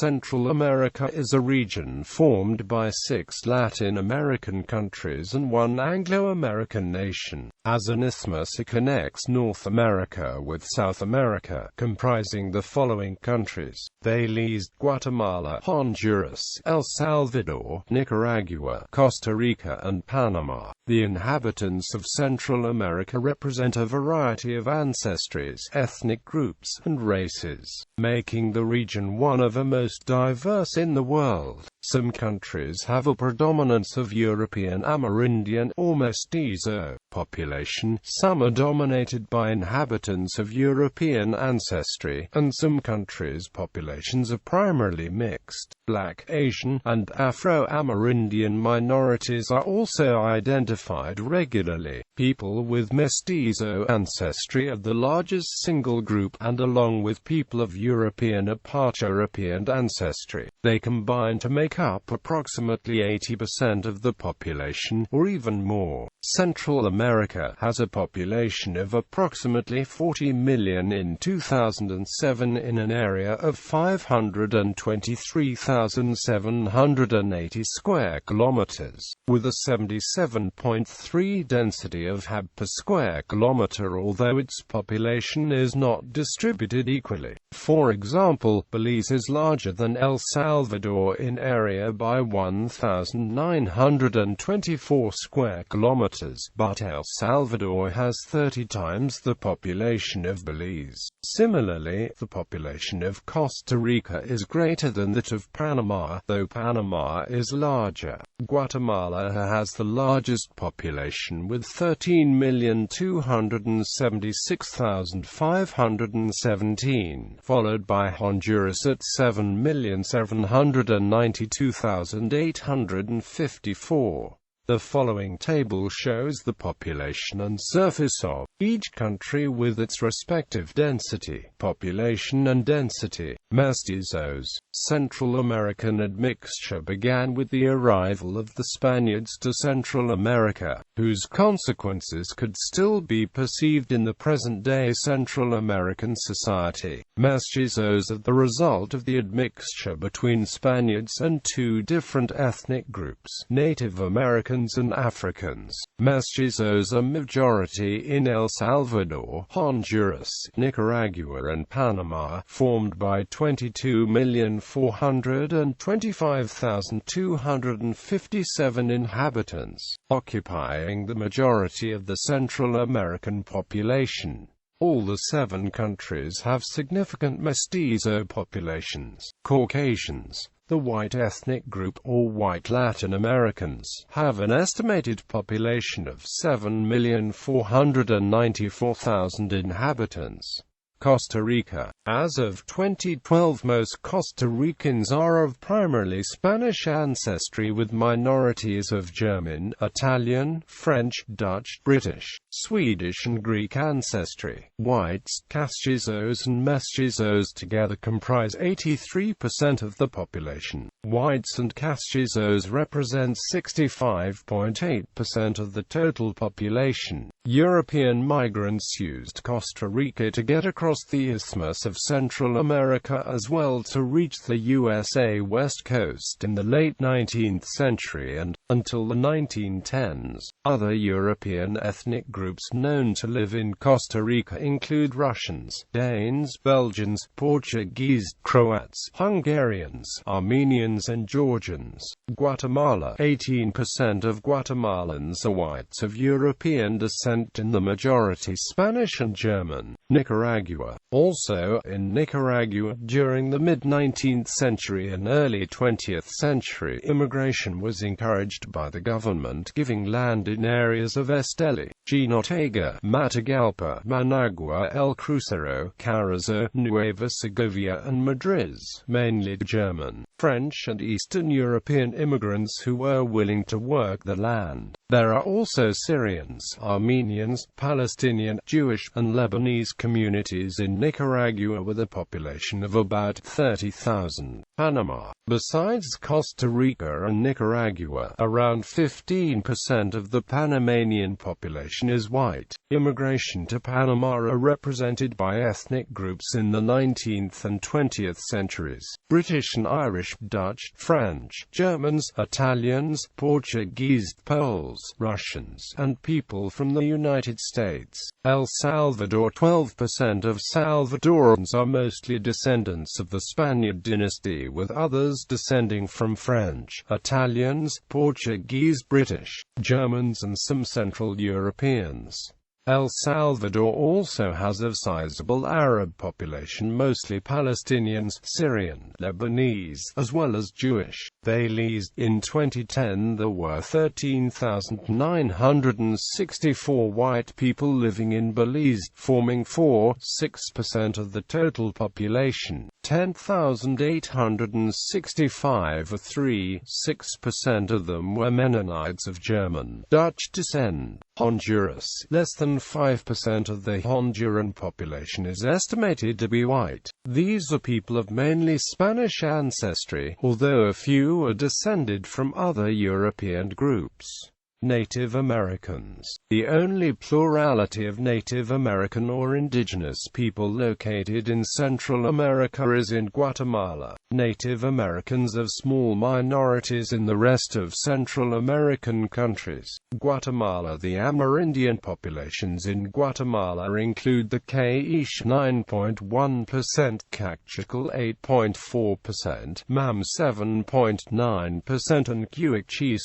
Central America is a region formed by 6 Latin American countries and 1 Anglo American nation. As an isthmus, it connects North America with South America, comprising the following countries: Belize, Guatemala, Honduras, El Salvador, Nicaragua, Costa Rica and Panama. The inhabitants of Central America represent a variety of ancestries, ethnic groups, and races, making the region one of the most diverse in the world. Some countries have a predominance of European-Amerindian or Mestizo population, some are dominated by inhabitants of European ancestry, and some countries' populations are primarily mixed. Black, Asian, and Afro-Amerindian minorities are also identified regularly. People with Mestizo ancestry are the largest single group, and along with people of European or part-European ancestry, they combine to make up approximately 80% of the population, or even more. Central America has a population of approximately 40 million in 2007 in an area of 523,780 square kilometers, with a 77.3 density of hab per square kilometer, although its population is not distributed equally. For example, Belize is larger than El Salvador in area by 1,924 square kilometers, but El Salvador has 30 times the population of Belize. Similarly, the population of Costa Rica is greater than that of Panama, though Panama is larger. Guatemala has the largest population with 13,276,517, followed by Honduras at 7,792,854. The following table shows the population and surface of each country with its respective density, population and density. Mestizos. Central American admixture began with the arrival of the Spaniards to Central America, whose consequences could still be perceived in the present-day Central American society. Mestizos are the result of the admixture between Spaniards and 2 different ethnic groups, Native Americans and Africans. Mestizos are majority in El Salvador, Honduras, Nicaragua and Panama, formed by 22,425,257 inhabitants, occupying the majority of the Central American population. All the 7 countries have significant Mestizo populations. Caucasians, the white ethnic group or white Latin Americans, have an estimated population of 7,494,000 inhabitants. Costa Rica. As of 2012, most Costa Ricans are of primarily Spanish ancestry with minorities of German, Italian, French, Dutch, British, Swedish and Greek ancestry. Whites, Castizos and Mestizos together comprise 83% of the population. Whites and Castizos represent 65.8% of the total population. European migrants used Costa Rica to get across the isthmus of Central America as well to reach the USA west coast in the late 19th century and, until the 1910s, other European ethnic groups known to live in Costa Rica include Russians, Danes, Belgians, Portuguese, Croats, Hungarians, Armenians and Georgians. Guatemala. 18% of Guatemalans are whites of European descent, in the majority Spanish and German. Nicaragua. Also, in Nicaragua, during the mid-19th century and early 20th century, immigration was encouraged by the government, giving land in areas of Esteli, Jinotega, Matagalpa, Managua, El Crucero, Carrizo, Nueva Segovia and Madrid, mainly German, French and Eastern European immigrants who were willing to work the land. There are also Syrians, Armenians, Palestinian, Jewish, and Lebanese communities in Nicaragua with a population of about 30,000. Panama. Besides Costa Rica and Nicaragua, around 15% of the Panamanian population is white. Immigration to Panama are represented by ethnic groups in the 19th and 20th centuries: British and Irish, Dutch, French, Germans, Italians, Portuguese, Poles, Russians, and people from the United States. El Salvador. 12% of Salvadorans are mostly descendants of the Spaniard dynasty, with others descending from French, Italians, Portuguese, British, Germans, and some Central Europeans. El Salvador also has a sizable Arab population, mostly Palestinians, Syrian, Lebanese, as well as Jewish. Belize. In 2010 there were 13,964 white people living in Belize, forming 4.6% of the total population. 10,865 or 3.6% of them were Mennonites of German, Dutch descent. Honduras. Less than 5% of the Honduran population is estimated to be white. These are people of mainly Spanish ancestry, although a few are descended from other European groups. Native Americans. The only plurality of Native American or indigenous people located in Central America is in Guatemala. Native Americans are small minorities in the rest of Central American countries. Guatemala. The Amerindian populations in Guatemala include the K'iche' 9.1%, Kaqchikel 8.4%, Mam 7.9%, and Quechua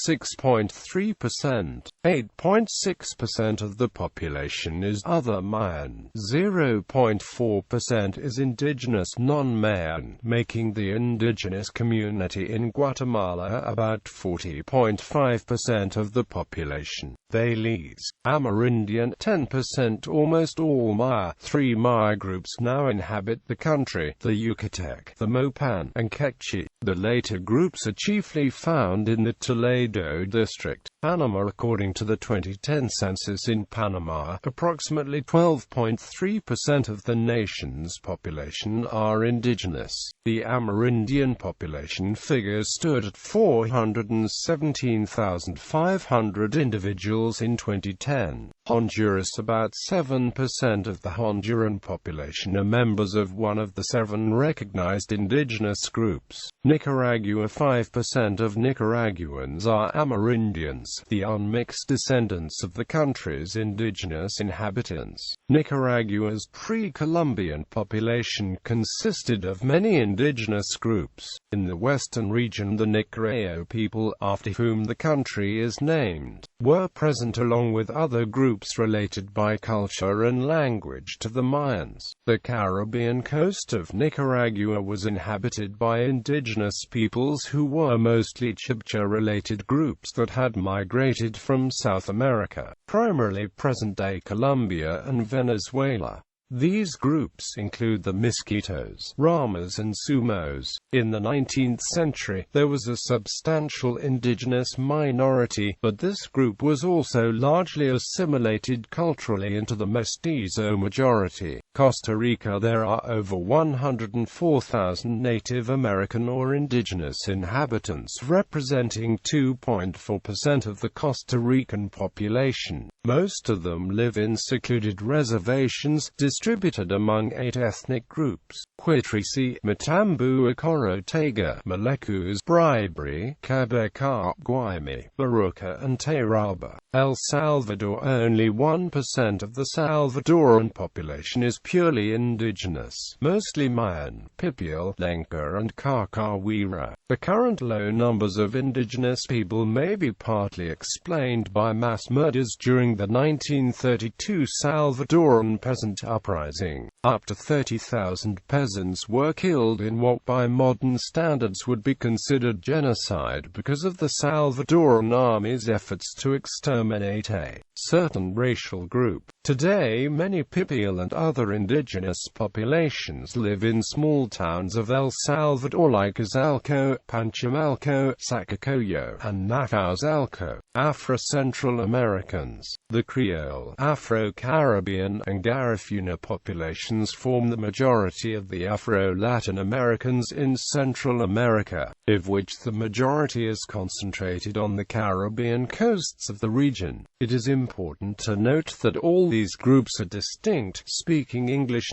6.3%. 8.6% of the population is other Mayan. 0.4% is indigenous non-Mayan, making the indigenous community in Guatemala about 40.5% of the population. Belize. Amerindian. 10%. Almost all Maya. 3 Maya groups now inhabit the country: the Yucatec, the Mopan, and Quechua. The later groups are chiefly found in the Toledo district. Panama. According to the 2010 census in Panama, approximately 12.3% of the nation's population are indigenous. The Amerindian population figure stood at 417,500 individuals in 2010. Honduras. About 7% of the Honduran population are members of one of the 7 recognized indigenous groups. Nicaragua. 5% of Nicaraguans are Amerindians, the unmixed descendants of the country's indigenous inhabitants. Nicaragua's pre-Columbian population consisted of many indigenous groups. In the western region, the Nicaraguan people, after whom the country is named, were present along with other groups related by culture and language to the Mayans. The Caribbean coast of Nicaragua was inhabited by indigenous peoples who were mostly Chibcha-related groups that had migrated from South America, primarily present-day Colombia and Venezuela. These groups include the Miskitos, Ramas, and Sumos. In the 19th century, there was a substantial indigenous minority, but this group was also largely assimilated culturally into the Mestizo majority. Costa Rica. There are over 104,000 Native American or indigenous inhabitants, representing 2.4% of the Costa Rican population. Most of them live in secluded reservations, distributed among 8 ethnic groups: Quitrisi, Matambu, Acorotega, Malecus, Bribri, Cabecá, Guaymi, Baruca, and Tairaba. El Salvador. Only 1% of the Salvadoran population is purely indigenous, mostly Mayan, Pipial, Lenca, and Cacahuira. The current low numbers of indigenous people may be partly explained by mass murders during the 1932 Salvadoran peasant uprising. Up to 30,000 peasants were killed in what by modern standards would be considered genocide because of the Salvadoran army's efforts to exterminate a certain racial group. Today, many Pipial and other indigenous populations live in small towns of El Salvador like Izalco, Panchamalco, Sacacoyo, and Nacozalco. Afro-Central Americans. The Creole, Afro-Caribbean, and Garifuna populations form the majority of the Afro-Latin Americans in Central America, of which the majority is concentrated on the Caribbean coasts of the region. It is important to note that all these groups are distinct, speaking English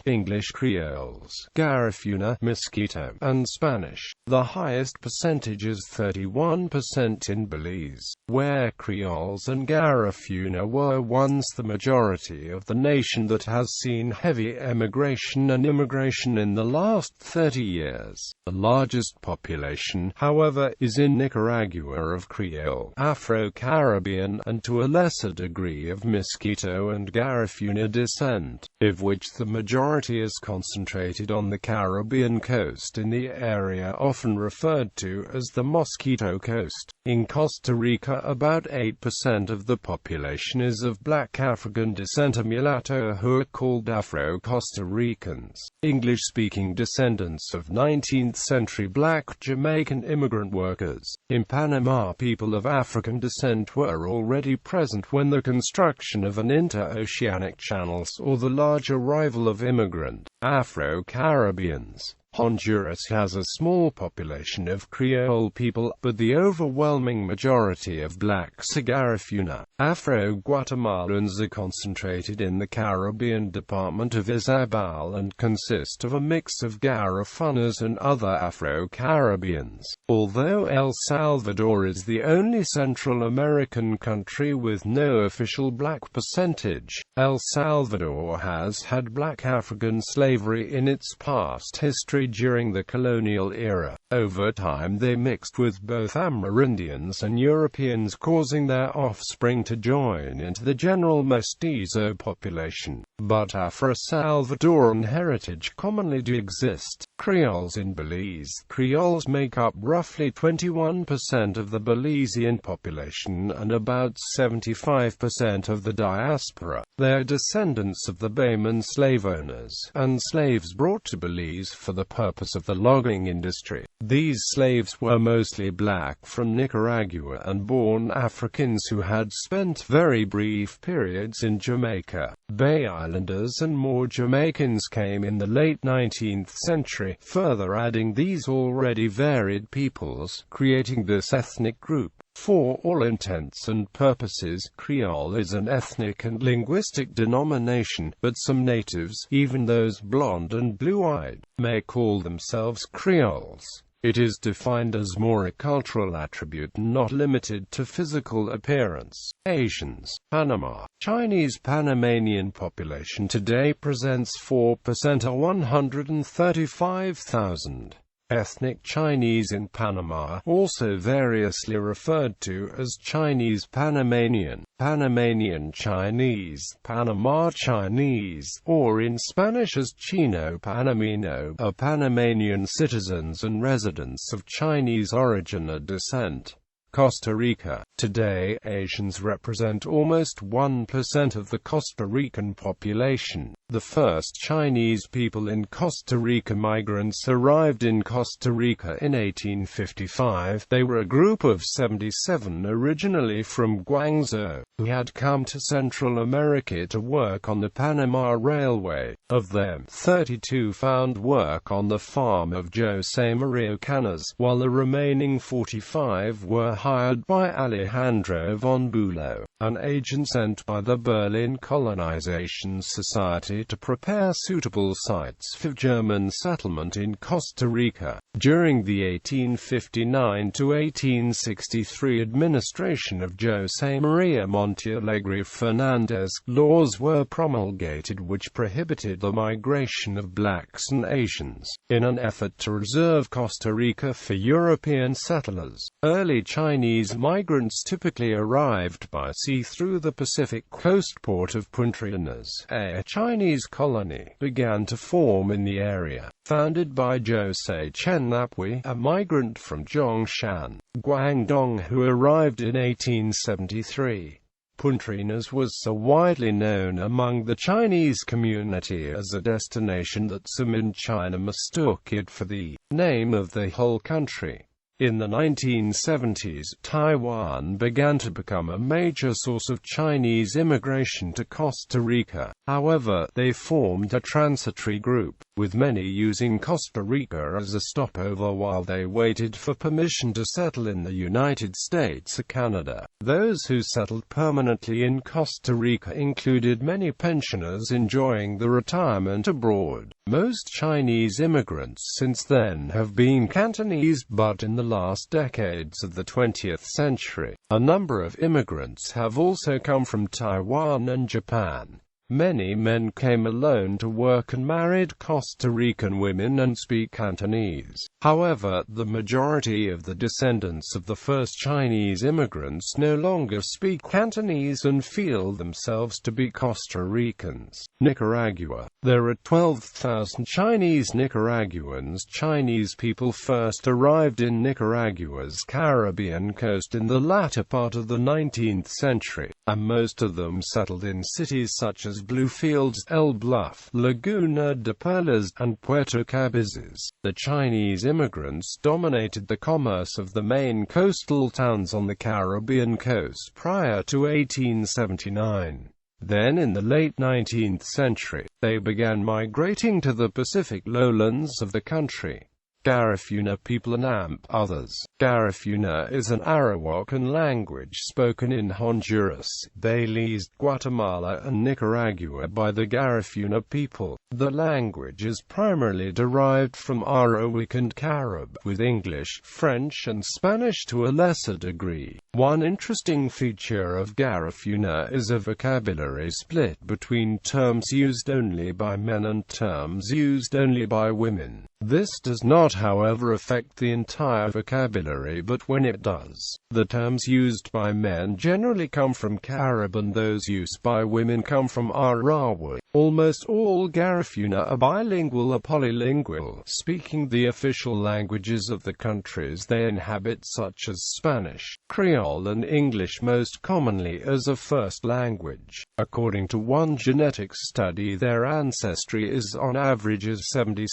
Creoles, Garifuna, Mestizo, and Spanish. The highest percentage is 31% in Belize, where Creoles and Garifuna were once the majority of the nation that has seen heavy emigration and immigration in the last 30 years. The largest population, however, is in Nicaragua of Creole, Afro-Caribbean, and to a lesser degree of Mestizo and Garifuna descent, of which the majority is concentrated on the Caribbean coast in the area often referred to as the Mosquito Coast. In Costa Rica, about 8% of the population is of black African descent, a mulatto who are called Afro-Costa Ricans, English-speaking descendants of 19th-century black Jamaican immigrant workers. In Panama, people of African descent were already present when the construction of an interoceanic channel saw the large arrival of immigrant Afro-Caribbeans. Honduras has a small population of Creole people, but the overwhelming majority of blacks are Garifuna. Afro-Guatemalans are concentrated in the Caribbean department of Izabal and consist of a mix of Garifunas and other Afro-Caribbeans. Although El Salvador is the only Central American country with no official black percentage, El Salvador has had black African slavery in its past history during the colonial era. Over time they mixed with both Amerindians and Europeans, causing their offspring to join into the general Mestizo population. But Afro-Salvadoran heritage commonly do exist. Creoles in Belize. Creoles make up roughly 21% of the Belizean population and about 75% of the diaspora. They are descendants of the Bayman slave owners, and slaves brought to Belize for the purpose of the logging industry. These slaves were mostly black from Nicaragua and born Africans who had spent very brief periods in Jamaica. Bay Islanders and more Jamaicans came in the late 19th century, further adding these already varied peoples, creating this ethnic group. For all intents and purposes, Creole is an ethnic and linguistic denomination, but some natives, even those blonde and blue-eyed, may call themselves Creoles. It is defined as more a cultural attribute not limited to physical appearance. Asians. Panama. Chinese Panamanian population today presents 4% or 135,000. Ethnic Chinese in Panama, also variously referred to as Chinese Panamanian, Panamanian Chinese, Panama Chinese, or in Spanish as Chino Panameno, are Panamanian citizens and residents of Chinese origin or descent. Costa Rica. Today, Asians represent almost 1% of the Costa Rican population. The first Chinese people in Costa Rica migrants arrived in Costa Rica in 1855. They were a group of 77 originally from Guangzhou, who had come to Central America to work on the Panama Railway. Of them, 32 found work on the farm of José María Canas, while the remaining 45 were hired by Alejandro von Bülow, an agent sent by the Berlin Colonization Society to prepare suitable sites for German settlement in Costa Rica. During the 1859 to 1863 administration of José María Montealegre Fernández, laws were promulgated which prohibited the migration of blacks and Asians, in an effort to reserve Costa Rica for European settlers. Early Chinese migrants typically arrived by sea through the Pacific coast port of Punta Arenas. A Chinese colony began to form in the area, founded by José Chen Lapui, a migrant from Zhongshan, Guangdong who arrived in 1873. Punta Arenas was so widely known among the Chinese community as a destination that some in China mistook it for the name of the whole country. In the 1970s, Taiwan began to become a major source of Chinese immigration to Costa Rica. However, they formed a transitory group, with many using Costa Rica as a stopover while they waited for permission to settle in the United States or Canada. Those who settled permanently in Costa Rica included many pensioners enjoying the retirement abroad. Most Chinese immigrants since then have been Cantonese, but in the last decades of the 20th century, a number of immigrants have also come from Taiwan and Japan. Many men came alone to work and married Costa Rican women and speak Cantonese. However, the majority of the descendants of the first Chinese immigrants no longer speak Cantonese and feel themselves to be Costa Ricans. Nicaragua. There are 12,000 Chinese Nicaraguans. Chinese people first arrived in Nicaragua's Caribbean coast in the latter part of the 19th century, and most of them settled in cities such as Bluefields, El Bluff, Laguna de Perlas, and Puerto Cabezas. The Chinese immigrants dominated the commerce of the main coastal towns on the Caribbean coast prior to 1879. Then in the late 19th century, they began migrating to the Pacific lowlands of the country. Garifuna people and others. Garifuna is an Arawakan language spoken in Honduras, Belize, Guatemala and Nicaragua by the Garifuna people. The language is primarily derived from Arawak and Carib, with English, French and Spanish to a lesser degree. One interesting feature of Garifuna is a vocabulary split between terms used only by men and terms used only by women. This does not, however, affect the entire vocabulary, but when it does, the terms used by men generally come from Carib and those used by women come from Arawak. Almost all Garifuna are bilingual or polylingual, speaking the official languages of the countries they inhabit, such as Spanish, Creole and English, most commonly as a first language. According to one genetics study, their ancestry is on average as 76%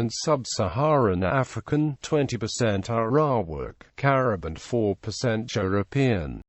sub-Saharan African, 20% Arawak, Carib and 4% European.